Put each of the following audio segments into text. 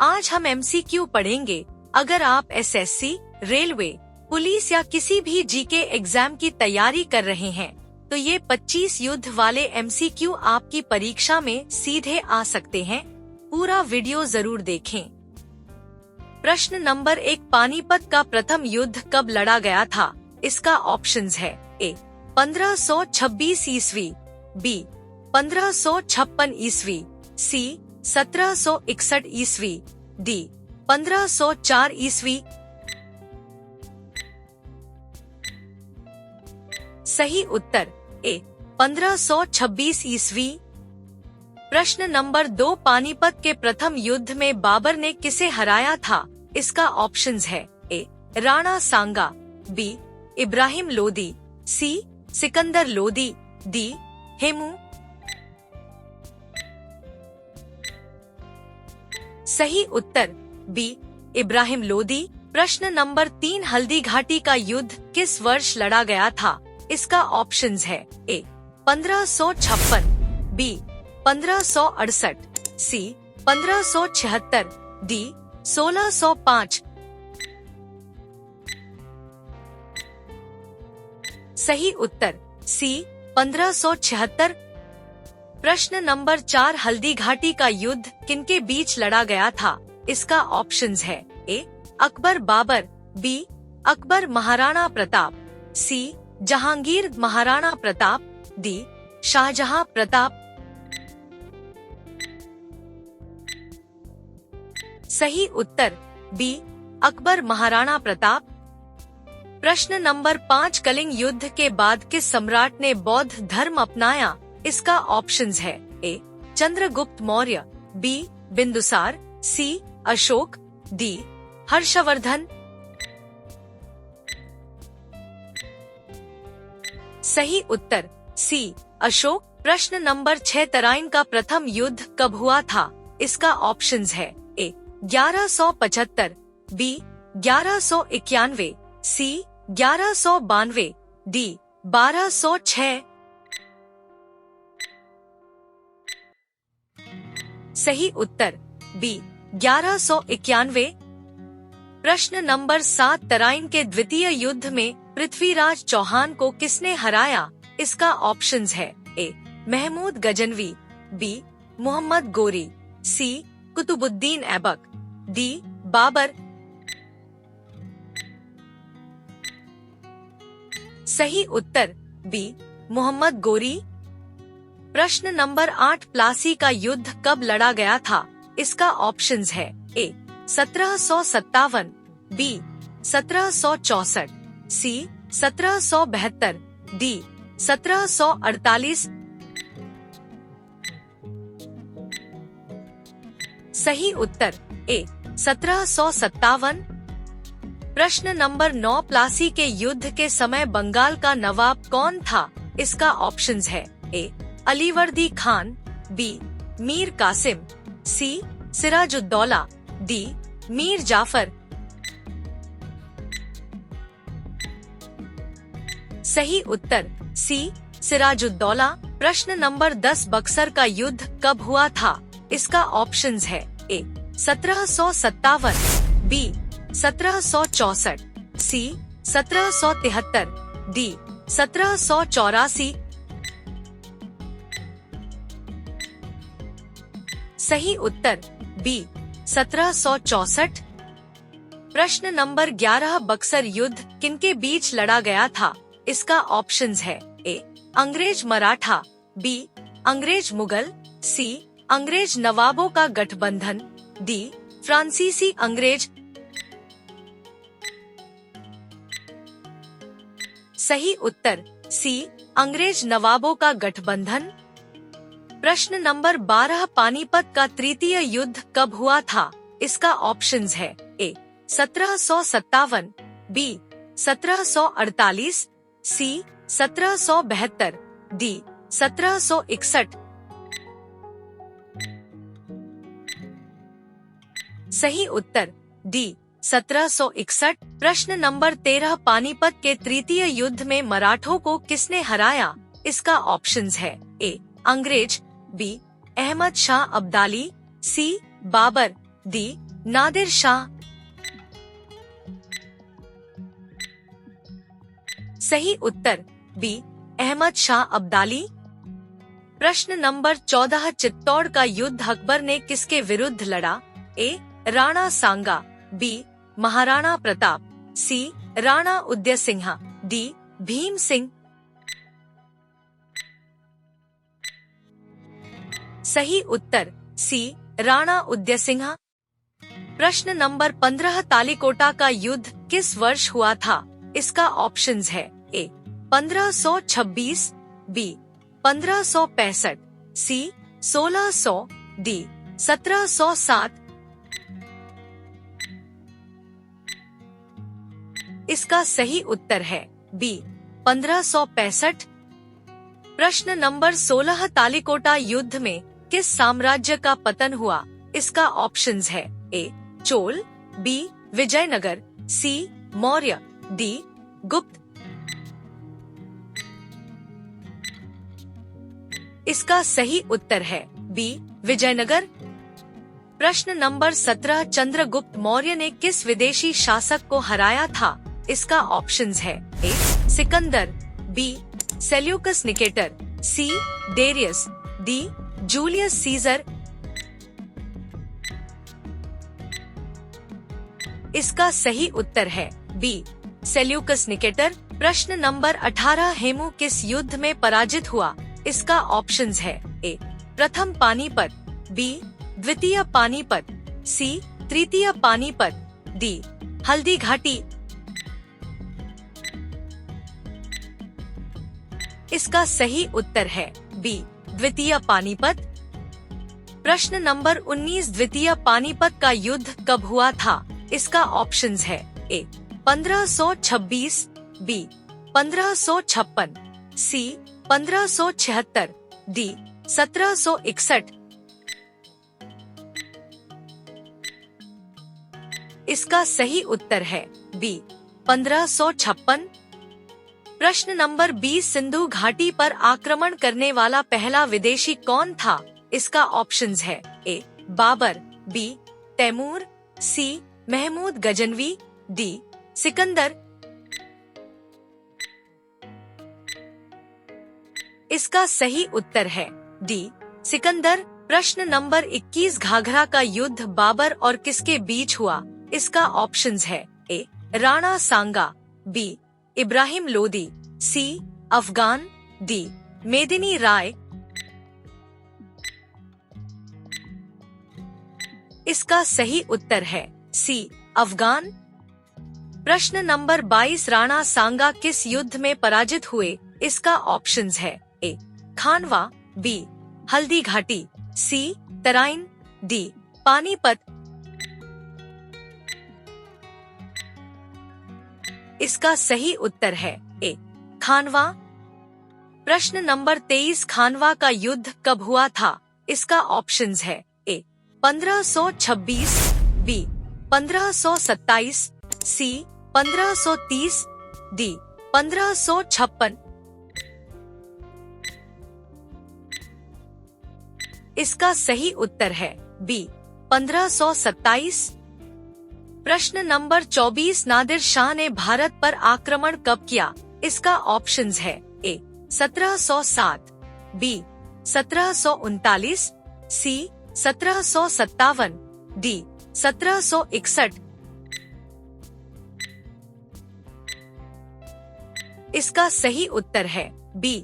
आज हम MCQ पढ़ेंगे। अगर आप SSC, रेलवे, पुलिस या किसी भी जीके एग्जाम की तैयारी कर रहे हैं तो ये 25 युद्ध वाले MCQ आपकी परीक्षा में सीधे आ सकते हैं। पूरा वीडियो जरूर देखें। प्रश्न नंबर 1, पानीपत का प्रथम युद्ध कब लड़ा गया था? इसका ऑप्शंस है ए 1526 ईस्वी, बी 1556 ईस्वी, सी 1761 ईस्वी, डी 1504 ईस्वी। सही उत्तर ए 1526 ईस्वी। प्रश्न नंबर 2, पानीपत के प्रथम युद्ध में बाबर ने किसे हराया था? इसका ऑप्शंस है ए राणा सांगा, बी इब्राहिम लोदी, सी सिकंदर लोदी, डी हेमू। सही उत्तर बी इब्राहिम लोदी। प्रश्न नंबर 3, हल्दी घाटी का युद्ध किस वर्ष लड़ा गया था? इसका ऑप्शंस है ए 1556, बी 1568, सी 1576, डी 1605। सही उत्तर सी 1576। प्रश्न नंबर 4, हल्दी घाटी का युद्ध किनके बीच लड़ा गया था? इसका ऑप्शंस है ए अकबर बाबर, बी अकबर महाराणा प्रताप, सी जहांगीर महाराणा प्रताप, डी शाहजहां प्रताप। सही उत्तर बी अकबर महाराणा प्रताप। प्रश्न नंबर 5, कलिंग युद्ध के बाद किस सम्राट ने बौद्ध धर्म अपनाया? इसका ऑप्शंस है ए चंद्रगुप्त मौर्य, बी बिंदुसार, सी अशोक, डी हर्षवर्धन। सही उत्तर सी अशोक। प्रश्न नंबर 6, तराइन का प्रथम युद्ध कब हुआ था? इसका ऑप्शंस है ए 1175, बी 1191, सी 1192, डी 1206। सही उत्तर बी 1191। प्रश्न नंबर 7, तराइन के द्वितीय युद्ध में पृथ्वीराज चौहान को किसने हराया? इसका ऑप्शंस है ए महमूद गजनवी, बी मोहम्मद गोरी, सी कुतुबुद्दीन ऐबक, डी बाबर। सही उत्तर बी मोहम्मद गोरी। प्रश्न नंबर 8, प्लासी का युद्ध कब लड़ा गया था? इसका ऑप्शंस है ए 1757, बी 1764, सी 1772, डी 1748। सही उत्तर ए 1757। प्रश्न नंबर 9, प्लासी के युद्ध के समय बंगाल का नवाब कौन था? इसका ऑप्शंस है ए अलीवर्दी खान, बी मीर कासिम, सी सिराजुद्दौला, डी मीर जाफर। सही उत्तर सी सिराजुद्दौला। प्रश्न नंबर 10, बक्सर का युद्ध कब हुआ था? इसका ऑप्शंस है ए 1757, बी 1764, सी 1773, डी 1784। सही उत्तर बी 1764। प्रश्न नंबर 11, बक्सर युद्ध किनके बीच लड़ा गया था? इसका ऑप्शंस है ए अंग्रेज मराठा, बी अंग्रेज मुगल, सी अंग्रेज नवाबों का गठबंधन, डी फ्रांसीसी अंग्रेज। सही उत्तर सी अंग्रेज नवाबों का गठबंधन। प्रश्न नंबर 12, पानीपत का तृतीय युद्ध कब हुआ था? इसका ऑप्शंस है ए 1757, बी 1748, सी 1772, डी 1761। सही उत्तर डी 1761। प्रश्न नंबर 13, पानीपत के तृतीय युद्ध में मराठों को किसने हराया? इसका ऑप्शंस है ए अंग्रेज, बी अहमद शाह अब्दाली, सी बाबर, डी नादिर शाह। सही उत्तर बी अहमद शाह अब्दाली। प्रश्न नंबर 14 चित्तौड़ का युद्ध अकबर ने किसके विरुद्ध लड़ा? ए राणा सांगा, बी महाराणा प्रताप, सी राणा उदयसिंह, डी भीम सिंह। सही उत्तर सी राणा उदयसिंह। प्रश्न नंबर 15 तालीकोटा का युद्ध किस वर्ष हुआ था? इसका ऑप्शंस है ए 1526, बी 1565, सी 1600, डी 1707। इसका सही उत्तर है बी 1565। प्रश्न नंबर 16 तालीकोटा युद्ध में किस साम्राज्य का पतन हुआ? इसका ऑप्शंस है ए चोल, बी विजयनगर, सी मौर्य, डी गुप्त। इसका सही उत्तर है बी विजयनगर। प्रश्न नंबर 17 चंद्रगुप्त मौर्य ने किस विदेशी शासक को हराया था? इसका ऑप्शंस है ए सिकंदर, बी सेल्यूकस निकेटर, सी डेरियस, डी जूलियस सीजर। इसका सही उत्तर है बी सेल्यूकस निकेटर। प्रश्न नंबर 18 हेमू किस युद्ध में पराजित हुआ? इसका ऑप्शंस है ए प्रथम पानीपत, बी द्वितीय पानीपत, सी तृतीय पानीपत, डी हल्दी घाटी। इसका सही उत्तर है बी द्वितीय पानीपत। प्रश्न नंबर 19 द्वितीय पानीपत का युद्ध कब हुआ था? इसका ऑप्शंस है ए 1526, बी 1556, सी 1576, डी 1761। इसका सही उत्तर है बी 1556। प्रश्न नंबर 20 सिंधु घाटी पर आक्रमण करने वाला पहला विदेशी कौन था? इसका ऑप्शंस है ए बाबर, बी तैमूर, सी महमूद गजनवी, डी सिकंदर। इसका सही उत्तर है डी सिकंदर। प्रश्न नंबर 21 घाघरा का युद्ध बाबर और किसके बीच हुआ? इसका ऑप्शंस है ए राणा सांगा, बी इब्राहिम लोदी, सी अफगान, डी मेदिनी राय। इसका सही उत्तर है सी अफगान। प्रश्न नंबर 22 राणा सांगा किस युद्ध में पराजित हुए? इसका ऑप्शंस है ए खानवा, बी हल्दी घाटी, सी तराइन, डी पानीपत। इसका सही उत्तर है ए खानवा। प्रश्न नंबर 23 खानवा का युद्ध कब हुआ था? इसका ऑप्शंस है ए 1526, बी 1527, सी 1530, डी 1556। इसका सही उत्तर है बी 1527। प्रश्न नंबर 24 नादिर शाह ने भारत पर आक्रमण कब किया? इसका ऑप्शंस है ए 1707, बी 1739, सी 1757, डी 1761। इसका सही उत्तर है बी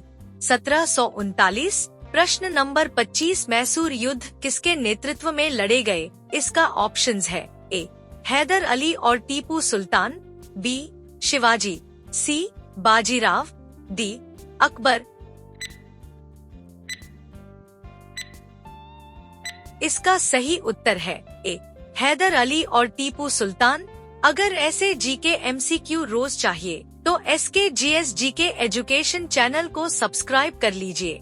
1739। प्रश्न नंबर 25 मैसूर युद्ध किसके नेतृत्व में लड़े गए? इसका ऑप्शंस है ए हैदर अली और टीपू सुल्तान, बी शिवाजी, सी बाजीराव, डी अकबर। इसका सही उत्तर है ए हैदर अली और टीपू सुल्तान। अगर ऐसे जीके MCQ रोज चाहिए तो SKGS जीके एजुकेशन चैनल को सब्सक्राइब कर लीजिए।